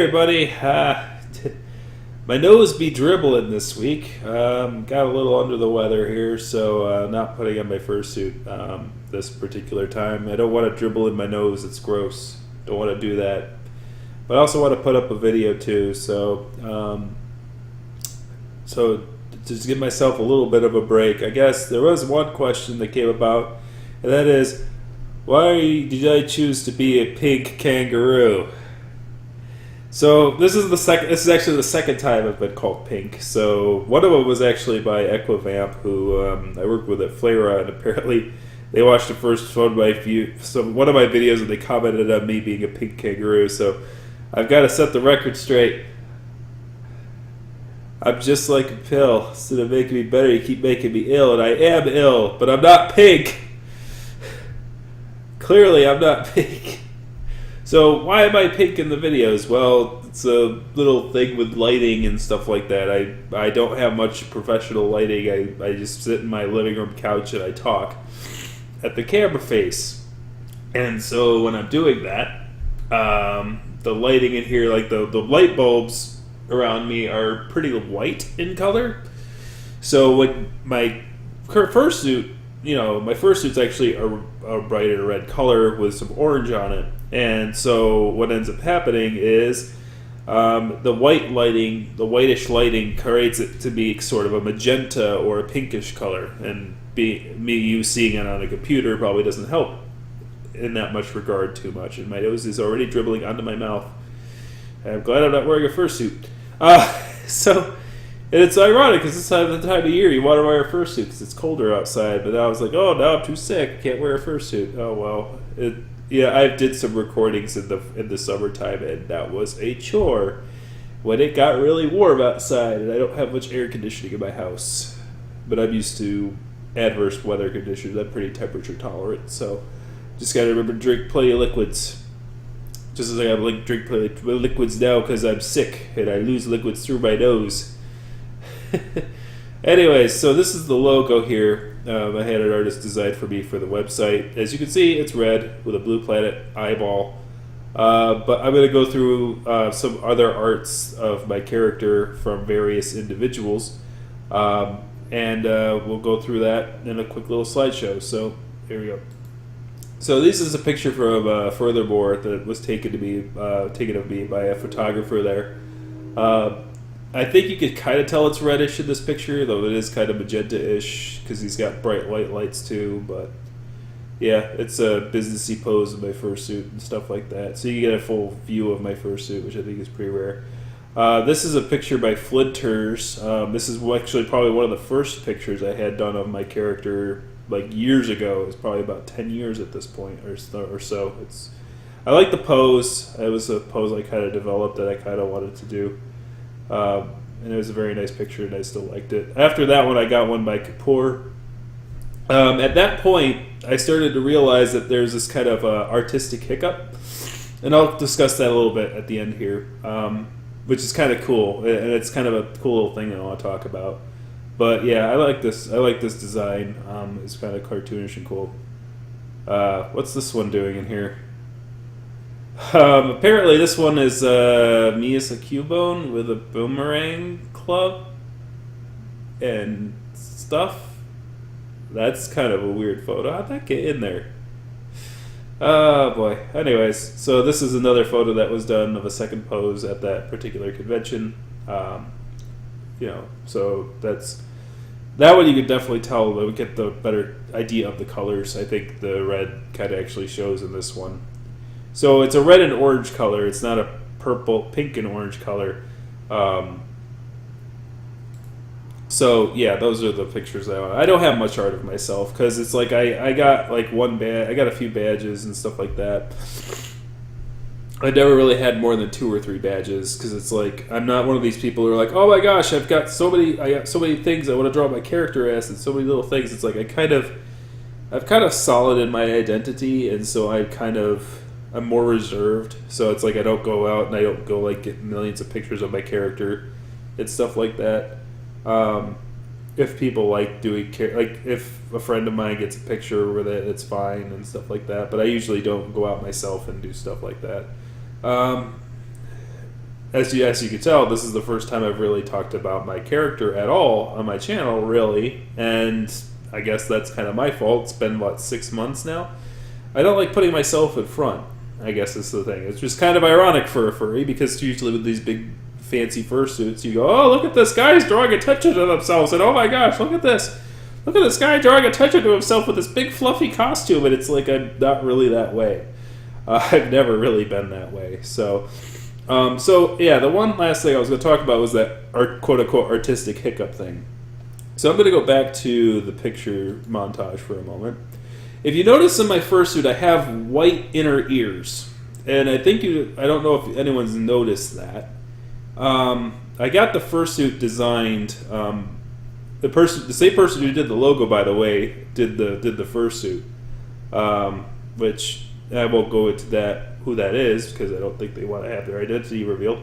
everybody. My nose be dribbling this week. Got a little under the weather here, so not putting on my fursuit this particular time. I don't want to dribble in my nose. It's gross. Don't want to do that. But I also want to put up a video too, so just give myself a little bit of a break. I guess there was one question that came about, and that is, why did I choose to be a pink kangaroo? So this is actually the second time I've been called pink. So one of them was actually by Equivamp, who I worked with at Flera, and apparently they watched the first one of my videos and they commented on me being a pink kangaroo. So I've got to set the record straight. I'm just like a pill. Instead of making me better, you keep making me ill, and I am ill, but I'm not pink. Clearly, I'm not pink. So why am I pink in the videos? Well, it's a little thing with lighting and stuff like that. I don't have much professional lighting. I just sit in my living room couch and I talk at the camera face. And so when I'm doing that, the lighting in here, like the light bulbs around me are pretty white in color. So when my fursuit, my fursuit's actually a brighter red color with some orange on it. And so what ends up happening is the whitish lighting creates it to be sort of a magenta or a pinkish color. And you seeing it on a computer probably doesn't help in that much regard too much. And my nose is already dribbling onto my mouth. I'm glad I'm not wearing a fursuit. And it's ironic because this time of year you want to wear a fursuit because it's colder outside. But I was like, oh, now I'm too sick. I can't wear a fursuit. Oh, well. I did some recordings in the summertime, and that was a chore when it got really warm outside, and I don't have much air conditioning in my house. But I'm used to adverse weather conditions. I'm pretty temperature tolerant, so just got to remember to drink plenty of liquids. Just as I gotta drink plenty of liquids now because I'm sick and I lose liquids through my nose. Anyways, so this is the logo here. I had an artist design for me for the website. As you can see, it's red with a blue planet eyeball. But I'm going to go through some other arts of my character from various individuals. And we'll go through that in a quick little slideshow. So here we go. So this is a picture from Furthermore that was taken of me by a photographer there. I think you could kind of tell it's reddish in this picture, though it is kind of magenta-ish because he's got bright white lights too. But yeah, it's a businessy pose of my fursuit and stuff like that. So you get a full view of my fursuit, which I think is pretty rare. This is a picture by Flinters. This is actually probably one of the first pictures I had done of my character like years ago. It's probably about 10 years at this point or so. I like the pose. It was a pose I kind of developed that I kind of wanted to do. And it was a very nice picture, and I still liked it. After that one, I got one by Kapour. At that point, I started to realize that there's this kind of artistic hiccup, and I'll discuss that a little bit at the end here, which is kind of cool, and it's kind of a cool little thing that I want to talk about. But yeah, I like this. I like this design. It's kind of cartoonish and cool. What's this one doing in here? Apparently this one is me as a Cubone with a boomerang club and stuff. That's kind of a weird photo. How'd that get in there? Oh boy. Anyways, so this is another photo that was done of a second pose at that particular convention. So that's that one you could definitely tell that we get the better idea of the colors. I think the red kind of actually shows in this one. So it's a red and orange color. It's not a pink and orange color. So yeah, those are the pictures I don't have much art of myself because it's like I got like I got a few badges and stuff like that. I never really had more than 2 or 3 badges because it's like I'm not one of these people who are like, oh my gosh, I got so many things I want to draw my character as and so many little things. It's like I'm kind of solid in my identity, and so I'm more reserved. So it's like I don't go out and I don't go like get millions of pictures of my character and stuff like that. If people like doing like if a friend of mine gets a picture with it, it's fine and stuff like that. But I usually don't go out myself and do stuff like that. as you can tell, this is the first time I've really talked about my character at all on my channel, really, and I guess that's kind of my fault. It's been, what, 6 months now? I don't like putting myself in front, I guess is the thing. It's just kind of ironic for a furry, because usually with these big fancy fursuits, you go, oh, look at this guy's drawing attention to themselves, and oh my gosh, look at this. Look at this guy drawing attention to himself with this big fluffy costume, and it's like I'm not really that way. I've never really been that way. So yeah, the one last thing I was going to talk about was that quote-unquote artistic hiccup thing. So I'm going to go back to the picture montage for a moment. If you notice in my fursuit, I have white inner ears. And I don't know if anyone's noticed that. I got the fursuit designed. The same person who did the logo, by the way, did the fursuit. Which I won't go into who that is, because I don't think they want to have their identity revealed.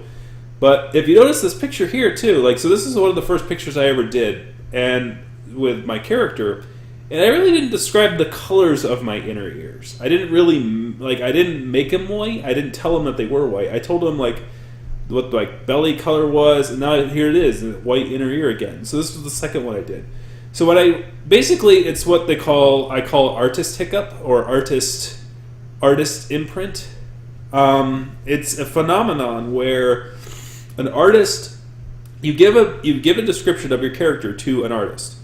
But if you notice this picture here too, so this is one of the first pictures I ever did, and with my character, and I really didn't describe the colors of my inner ears. I didn't really I didn't make them white. I didn't tell them that they were white. I told them what belly color was, and now here it is, white inner ear again. So this was the second one I did. So it's what I call artist hiccup or artist imprint. It's a phenomenon where an artist, you give a description of your character to an artist,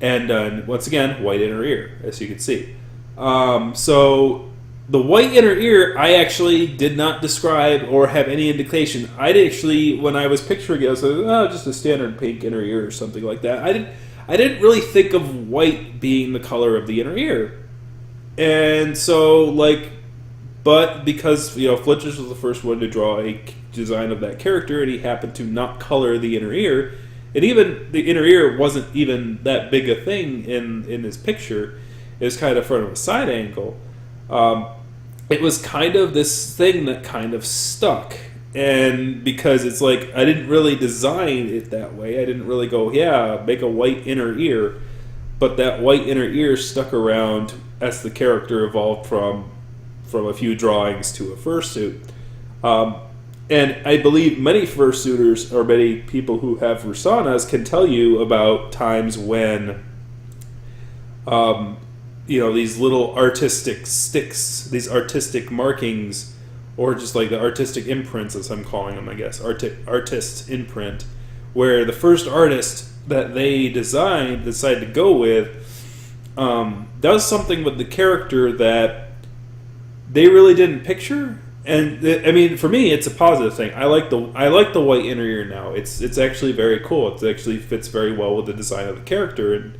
and once again, white inner ear, as you can see. So the white inner ear, I actually did not describe or have any indication. When I was picturing it, I was like, oh, just a standard pink inner ear or something like that. I didn't really think of white being the color of the inner ear. And so, but because, Flinters was the first one to draw a design of that character, and he happened to not color the inner ear, and even the inner ear wasn't even that big a thing in his picture. It was kind of from a side angle. It was kind of this thing that kind of stuck. And because it's I didn't really design it that way. I didn't really go, yeah, make a white inner ear. But that white inner ear stuck around as the character evolved from a few drawings to a fursuit. And I believe many fursuiters, or many people who have Fursonas, can tell you about times when these little artistic sticks, these artistic markings, or just the artistic imprints, as I'm calling them, I guess, artist imprint, where the first artist that they decided to go with does something with the character that they really didn't picture. And for me, it's a positive thing. I like the white inner ear now. It's actually very cool. It actually fits very well with the design of the character, and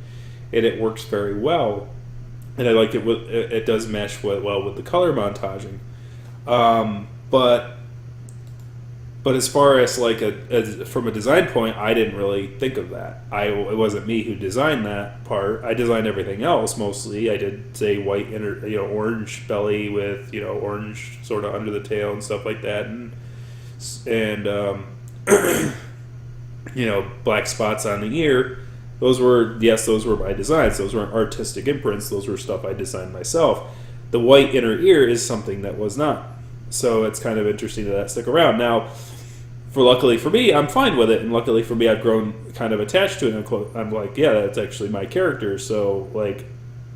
it works very well. And I like it. It does mesh well with the color montaging. But as far as from a design point, I didn't really think of that. It wasn't me who designed that part. I designed everything else mostly. I did say white inner, orange belly with orange sort of under the tail and stuff like that, and black spots on the ear. Those were my designs. Those weren't artistic imprints. Those were stuff I designed myself. The white inner ear is something that was not. So it's kind of interesting that stuck around. Now, luckily for me, I'm fine with it, and luckily for me, I've grown kind of attached to it. I'm like, yeah, that's actually my character. So,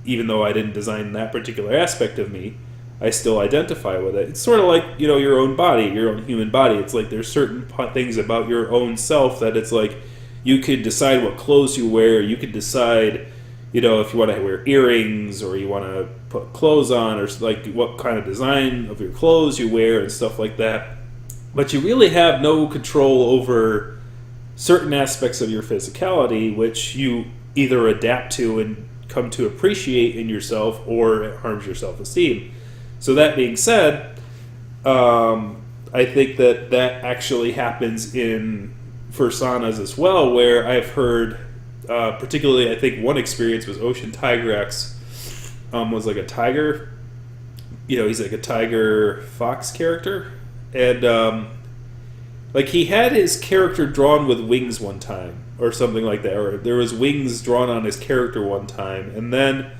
even though I didn't design that particular aspect of me, I still identify with it. It's sort of like, your own body, your own human body. It's there's certain things about your own self that it's you could decide what clothes you wear. You could decide, if you want to wear earrings or you want to put clothes on, or what kind of design of your clothes you wear and stuff like that. But you really have no control over certain aspects of your physicality, which you either adapt to and come to appreciate in yourself, or it harms your self-esteem. So that being said, I think that actually happens in Fursonas as well, where I've heard, particularly I think one experience was Ocean Tiger X was a tiger, he's a tiger fox character. And he had his character drawn with wings one time, or something like that, or there was wings drawn on his character one time, and then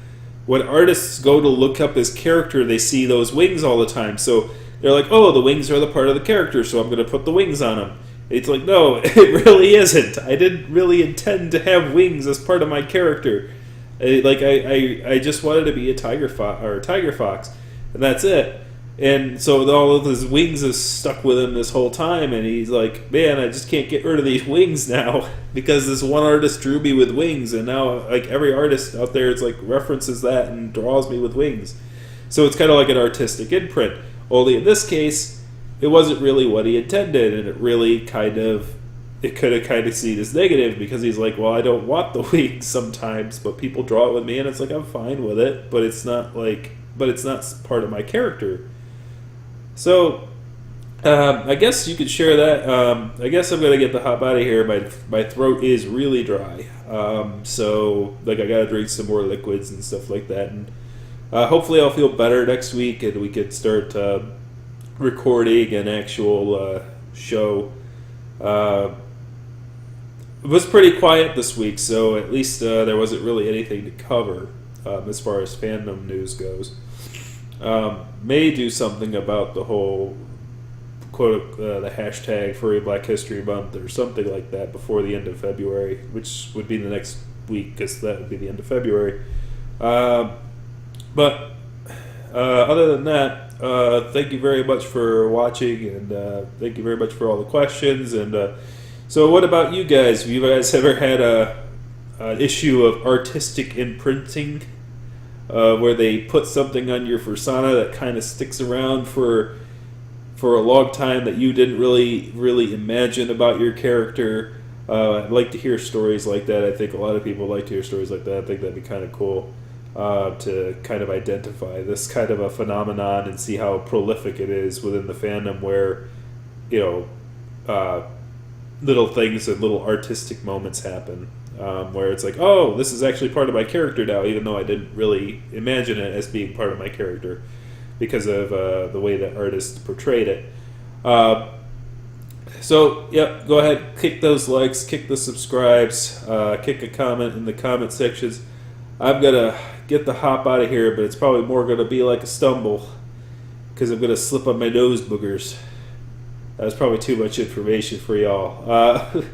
when artists go to look up his character, they see those wings all the time. So they're like, oh, the wings are the part of the character, so I'm going to put the wings on him. It's like, no, it really isn't. I didn't really intend to have wings as part of my character. I just wanted to be a tiger fox, and that's it. And so all of his wings is stuck with him this whole time, and he's like, man, I just can't get rid of these wings now because this one artist drew me with wings, and now like every artist out there, it's like references that and draws me with wings. So it's kind of like an artistic imprint. Only in this case, it wasn't really what he intended, and it really could have kind of seen as negative because he's like, well, I don't want the wings sometimes, but people draw it with me, and it's like I'm fine with it, but it's not part of my character. So, I guess you could share that. I guess I'm gonna get the hop out of here. My throat is really dry, so like I gotta drink some more liquids and stuff like that. And hopefully, I'll feel better next week, and we could start recording an actual show. It was pretty quiet this week, so at least there wasn't really anything to cover as far as fandom news goes. May do something about the whole quote the hashtag Furry Black History Month or something like that before the end of February, which would be the next week because that would be the end of February. But other than that, thank you very much for watching, and thank you very much for all the questions. And so, what about you guys? Have you guys ever had an issue of artistic imprinting? Where they put something on your Fursona that kind of sticks around for a long time that you didn't really imagine about your character. I'd like to hear stories like that. I think a lot of people like to hear stories like that. I think that'd be kind of cool to kind of identify this kind of a phenomenon and see how prolific it is within the fandom where, little things and little artistic moments happen. Where it's like, oh, this is actually part of my character now, even though I didn't really imagine it as being part of my character because of the way that artists portrayed it. So, yep, go ahead, kick those likes, kick the subscribes, kick a comment in the comment sections. I'm going to get the hop out of here, but it's probably more going to be like a stumble because I'm going to slip on my nose boogers. That was probably too much information for y'all.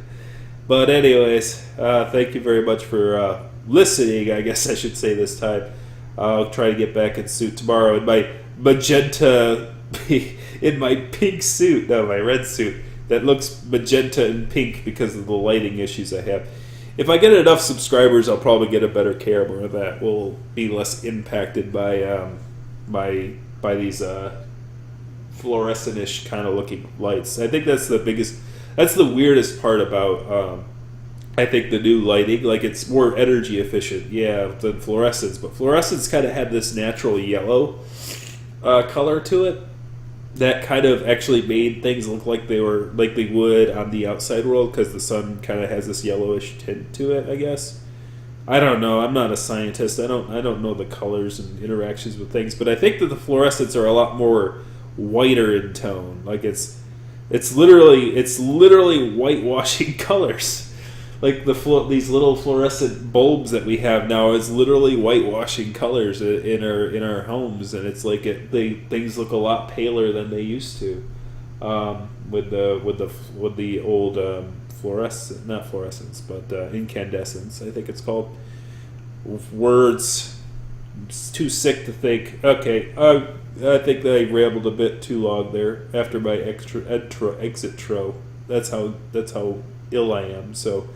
But anyways, thank you very much for listening, I guess I should say this time. I'll try to get back in suit tomorrow in my magenta, in my pink suit, no, my red suit, that looks magenta and pink because of the lighting issues I have. If I get enough subscribers, I'll probably get a better camera that will be less impacted by these fluorescent-ish kind of looking lights. I think that's the weirdest part about, I think, the new lighting. Like, it's more energy efficient, than fluorescence. But fluorescence kind of had this natural yellow color to it that kind of actually made things look like they would on the outside world because the sun kind of has this yellowish tint to it, I guess. I don't know. I'm not a scientist. I don't know the colors and interactions with things. But I think that the fluorescents are a lot more whiter in tone. Like, it's literally whitewashing colors. Like these little fluorescent bulbs that we have now is literally whitewashing colors in our homes, and it's like things look a lot paler than they used to with the old not fluorescence, but incandescence, I think it's called. Words, it's too sick to think. Okay, I think that I rambled a bit too long there after my exit tro. That's how ill I am. So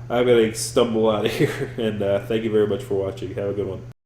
I'm gonna stumble out of here, and thank you very much for watching. Have a good one.